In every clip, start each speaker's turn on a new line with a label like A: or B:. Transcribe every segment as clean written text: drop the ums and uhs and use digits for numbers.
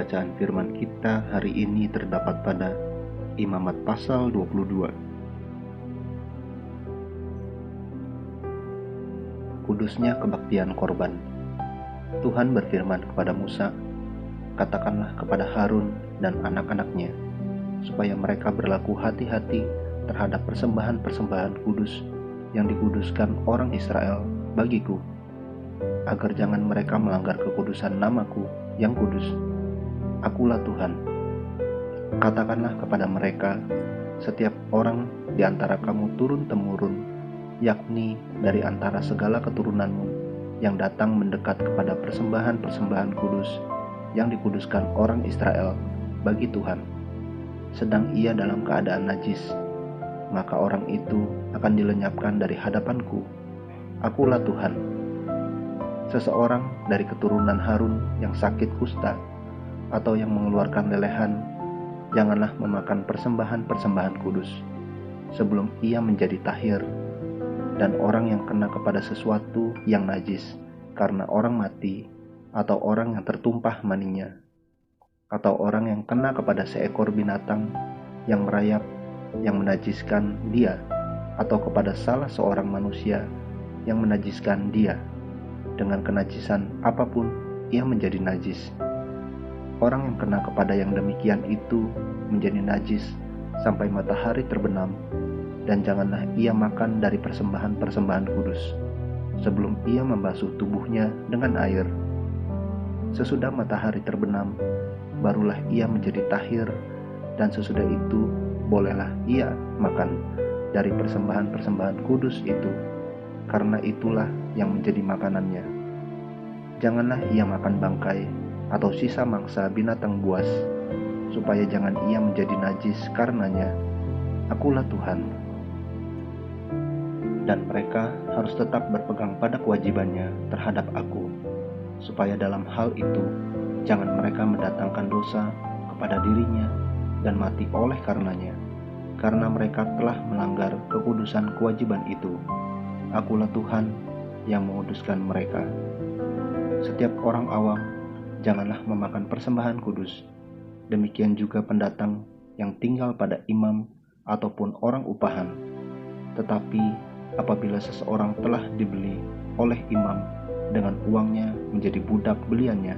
A: Bacaan firman kita hari ini terdapat pada Imamat pasal 22. Kudusnya kebaktian korban. Tuhan berfirman kepada Musa, "Katakanlah kepada Harun dan anak-anaknya, supaya mereka berlaku hati-hati terhadap persembahan-persembahan kudus yang dikuduskan orang Israel bagiku, agar jangan mereka melanggar kekudusan namaku yang kudus. Akulah Tuhan. Katakanlah kepada mereka, setiap orang di antara kamu turun-temurun, yakni dari antara segala keturunanmu yang datang mendekat kepada persembahan-persembahan kudus yang dikuduskan orang Israel bagi Tuhan, sedang ia dalam keadaan najis, maka orang itu akan dilenyapkan dari hadapanku. Akulah Tuhan. Seseorang dari keturunan Harun yang sakit kusta atau yang mengeluarkan lelehan, janganlah memakan persembahan-persembahan kudus sebelum ia menjadi tahir. Dan orang yang kena kepada sesuatu yang najis karena orang mati, atau orang yang tertumpah maninya, atau orang yang kena kepada seekor binatang yang merayap yang menajiskan dia, atau kepada salah seorang manusia yang menajiskan dia, dengan kenajisan apapun ia menjadi najis. Orang yang kena kepada yang demikian itu menjadi najis sampai matahari terbenam, dan janganlah ia makan dari persembahan-persembahan kudus sebelum ia membasuh tubuhnya dengan air. Sesudah matahari terbenam, barulah ia menjadi tahir, dan sesudah itu bolehlah ia makan dari persembahan-persembahan kudus itu, karena itulah yang menjadi makanannya. Janganlah ia makan bangkai atau sisa mangsa binatang buas, supaya jangan ia menjadi najis karenanya. Akulah Tuhan. Dan mereka harus tetap berpegang pada kewajibannya terhadap aku, supaya dalam hal itu jangan mereka mendatangkan dosa kepada dirinya dan mati oleh karenanya, karena mereka telah melanggar kekudusan kewajiban itu. Akulah Tuhan yang menguduskan mereka. Setiap orang awam janganlah memakan persembahan kudus, demikian juga pendatang yang tinggal pada imam ataupun orang upahan. Tetapi apabila seseorang telah dibeli oleh imam dengan uangnya menjadi budak beliannya,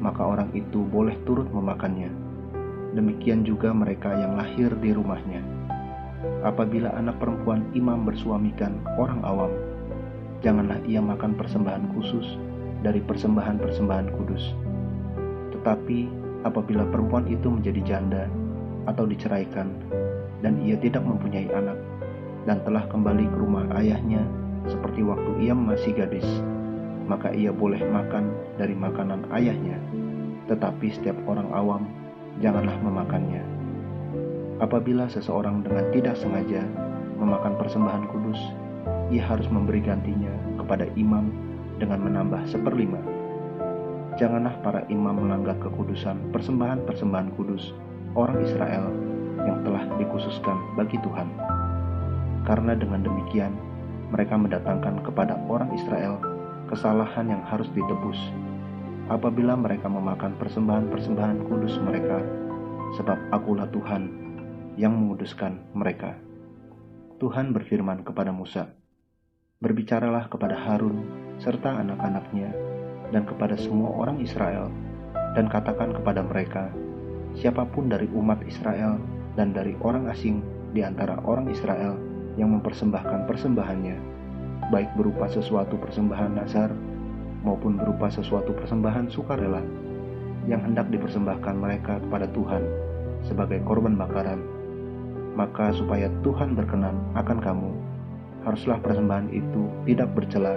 A: maka orang itu boleh turut memakannya. Demikian juga mereka yang lahir di rumahnya. Apabila anak perempuan imam bersuamikan orang awam, janganlah ia makan persembahan khusus dari persembahan-persembahan kudus. Tetapi apabila perempuan itu menjadi janda atau diceraikan, dan ia tidak mempunyai anak, dan telah kembali ke rumah ayahnya seperti waktu ia masih gadis, maka ia boleh makan dari makanan ayahnya, tetapi setiap orang awam janganlah memakannya. Apabila seseorang dengan tidak sengaja memakan persembahan kudus, ia harus memberi gantinya kepada imam dengan menambah 1/5. Janganlah para imam melanggar kekudusan persembahan-persembahan kudus orang Israel yang telah dikhususkan bagi Tuhan. Karena dengan demikian mereka mendatangkan kepada orang Israel kesalahan yang harus ditebus apabila mereka memakan persembahan-persembahan kudus mereka, sebab akulah Tuhan yang menguduskan mereka. Tuhan berfirman kepada Musa, "Berbicaralah kepada Harun serta anak-anaknya dan kepada semua orang Israel, dan katakan kepada mereka, siapapun dari umat Israel dan dari orang asing di antara orang Israel yang mempersembahkan persembahannya, baik berupa sesuatu persembahan nazar maupun berupa sesuatu persembahan sukarela yang hendak dipersembahkan mereka kepada Tuhan sebagai korban bakaran, maka supaya Tuhan berkenan akan kamu, haruslah persembahan itu tidak bercela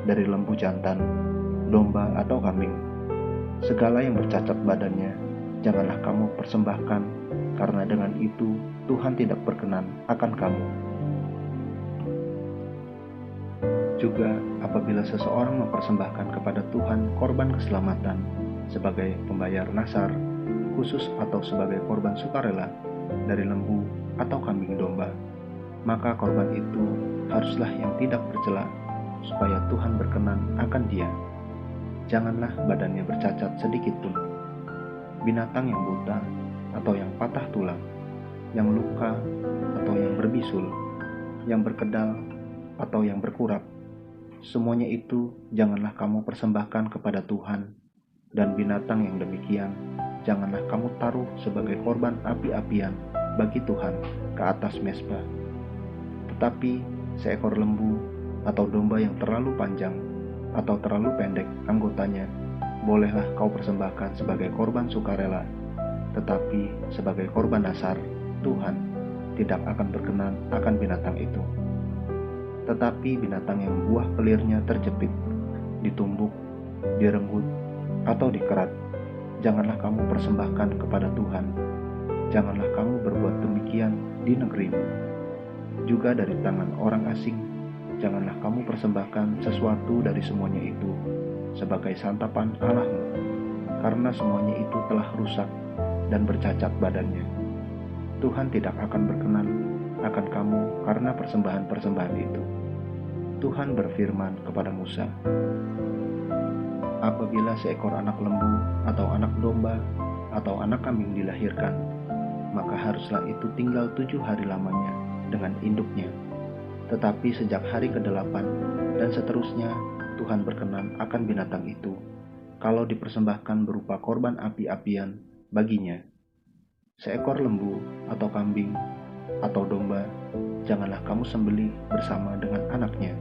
A: dari lembu jantan, domba atau kambing. Segala yang bercacat badannya janganlah kamu persembahkan, karena dengan itu Tuhan tidak berkenan akan kamu." Juga apabila seseorang mempersembahkan kepada Tuhan korban keselamatan sebagai pembayar nasar khusus atau sebagai korban sukarela dari lembu atau kambing domba, maka korban itu haruslah yang tidak bercela, supaya Tuhan berkenan akan dia. Janganlah badannya bercacat sedikit pun. binatang yang buta atau yang patah tulang, yang luka atau yang berbisul, yang berkedal atau yang berkurap. Semuanya itu janganlah kamu persembahkan kepada Tuhan, dan binatang yang demikian janganlah kamu taruh sebagai korban api-apian bagi Tuhan ke atas mezbah. Tetapi seekor lembu atau domba yang terlalu panjang atau terlalu pendek anggotanya, bolehlah kau persembahkan sebagai korban sukarela, tetapi sebagai korban dasar, Tuhan tidak akan berkenan akan binatang itu. Tetapi binatang yang buah pelirnya terjepit, ditumbuk, direnggut, atau dikerat, janganlah kamu persembahkan kepada Tuhan. Janganlah kamu berbuat demikian di negerimu. Juga dari tangan orang asing, janganlah kamu persembahkan sesuatu dari semuanya itu sebagai santapan Allahmu, karena semuanya itu telah rusak dan bercacat badannya. Tuhan tidak akan berkenan akan kamu karena persembahan-persembahan itu. Tuhan berfirman kepada Musa, apabila seekor anak lembu atau anak domba atau anak kambing dilahirkan, maka haruslah itu tinggal 7 hari lamanya dengan induknya. Tetapi sejak hari ke-8 dan seterusnya, Tuhan berkenan akan binatang itu kalau dipersembahkan berupa korban api-apian baginya. Seekor lembu atau kambing atau domba janganlah kamu sembelih bersama dengan anaknya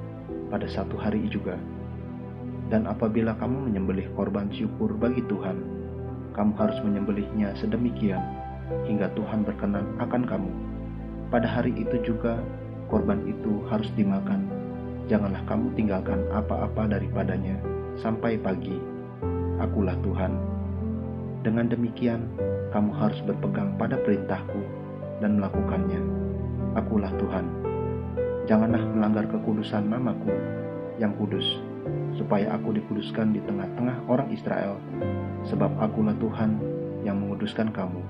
A: pada 1 hari juga. Dan apabila kamu menyembelih korban syukur bagi Tuhan, kamu harus menyembelihnya sedemikian hingga Tuhan berkenan akan kamu. Pada hari itu juga korban itu harus dimakan. Janganlah kamu tinggalkan apa-apa daripadanya sampai pagi. Akulah Tuhan. Dengan demikian, kamu harus berpegang pada perintahku dan melakukannya. Akulah Tuhan. Janganlah melanggar kekudusan namaku yang kudus, supaya aku dikuduskan di tengah-tengah orang Israel, sebab akulah Tuhan yang menguduskan kamu,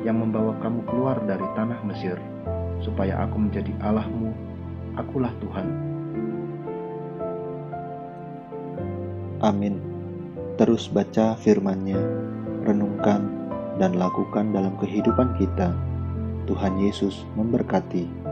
A: yang membawa kamu keluar dari tanah Mesir, supaya aku menjadi Allahmu. Akulah Tuhan.
B: Amin. Terus baca firman-Nya, renungkan dan lakukan dalam kehidupan kita. Tuhan Yesus memberkati.